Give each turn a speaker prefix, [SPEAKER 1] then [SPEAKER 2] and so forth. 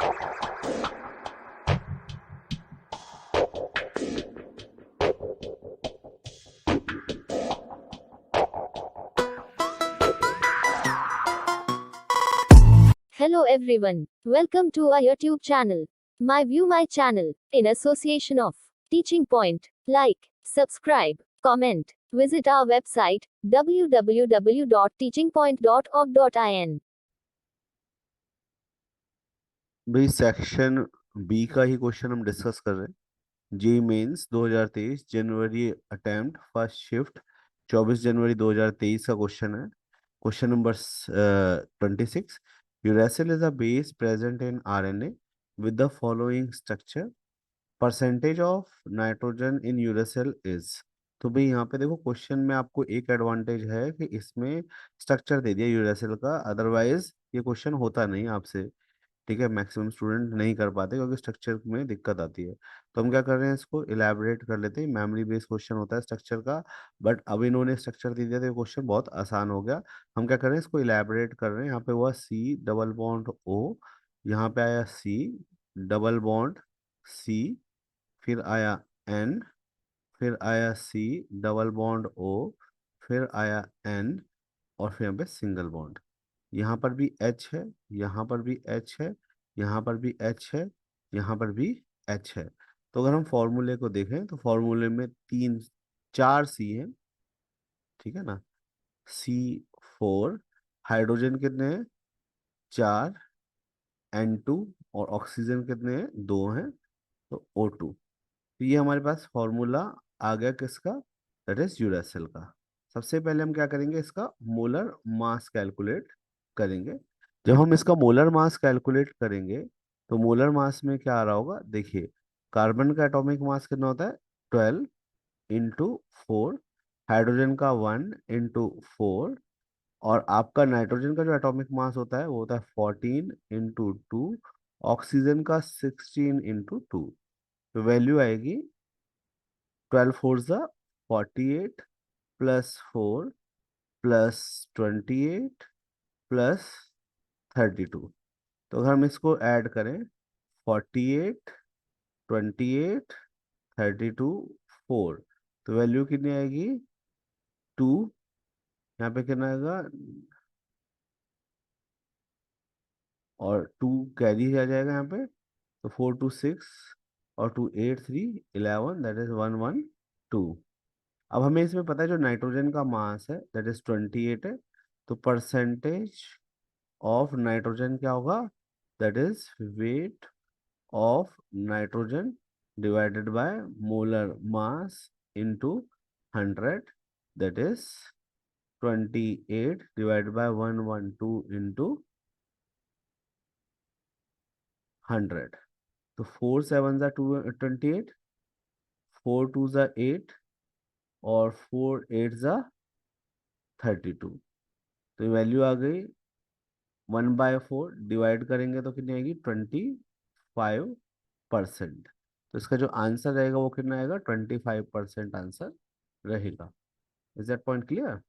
[SPEAKER 1] Hello everyone. Welcome to our YouTube channel. My View My channel, in association of Teaching Point. Like, subscribe, comment. Visit our website www.teachingpoint.org.in.
[SPEAKER 2] भाई section B का ही question हम discuss कर रहे हैं। जे mains 2023 जनवरी attempt first shift 24 जनवरी 2023 का question है। Question number 26। Uracil is a base present in RNA with the following structure. Percentage of nitrogen in uracil is. तो भाई यहाँ पे देखो, क्वेश्चन में आपको एक एडवांटेज है कि इसमें स्ट्रक्चर दे दिया यूरेसिल का, अदरवाइज ये क्वेश्चन होता नहीं आपसे। ठीक है, मैक्सिमम स्टूडेंट नहीं कर पाते क्योंकि स्ट्रक्चर में दिक्कत आती है। तो हम क्या कर रहे हैं, इसको इलेबोरेट कर लेते हैं। मेमोरी बेस्ड क्वेश्चन होता है स्ट्रक्चर का, बट अब इन्होंने स्ट्रक्चर दे दिया तो क्वेश्चन बहुत आसान हो गया। हम क्या कर रहे हैं, इसको इलेबोरेट कर रहे हैं। यहाँ पे हुआ सी डबल बॉन्ड ओ, यहाँ पे आया सी डबल बॉन्ड सी, फिर आया एन, फिर आया सी डबल बॉन्ड ओ, फिर आया एन, और फिर यहाँ पे सिंगल बॉन्ड। यहाँ पर भी एच है, यहाँ पर भी एच है, यहाँ पर भी एच है, यहाँ पर भी एच है। तो अगर हम फॉर्मूले को देखें तो फॉर्मूले में तीन चार सी है, ठीक है ना। C4, हाइड्रोजन कितने हैं, चार, N2, और ऑक्सीजन कितने हैं, दो हैं, तो O2। तो ये हमारे पास फॉर्मूला आ गया किसका, दैट इज यूरेसिल का। सबसे पहले हम क्या करेंगे, इसका मोलर मास कैलकुलेट करेंगे। जब हम इसका मोलर मास कैलकुलेट करेंगे तो मोलर मास में क्या आ रहा होगा, देखिए। कार्बन का एटॉमिक मास कितना होता है, 12 × 4। हाइड्रोजन का 1 × 4। और आपका नाइट्रोजन का जो एटॉमिक मास होता है वो होता है 14 × 2। ऑक्सीजन का 16 × 2। तो वैल्यू आएगी 12 × 4 = 48 +4 +28 +32। तो अगर हम इसको ऐड करें, 48, 28, 32, 4, तो वैल्यू कितनी आएगी, 2। यहाँ पे कितना आएगा, और 2 कैरी आ जाएगा यहाँ पे। तो 4 × 2 = 6, और 2 × 8 = 3 = 11, दैट इज 112। अब हमें इसमें पता है जो नाइट्रोजन का मास है दैट इज 28 है। तो परसेंटेज ऑफ नाइट्रोजन क्या होगा, that is weight of nitrogen divided by molar mass into 100, that is 28 divided by 112 into 100। तो 4 × 7 = 28, 4 × 2 = 8, और 4 × 8 = 32। तो वैल्यू आ गई 1/4, डिवाइड करेंगे तो कितनी आएगी, 25%। तो इसका जो आंसर रहेगा वो कितना आएगा, 25% आंसर रहेगा। Is that point clear.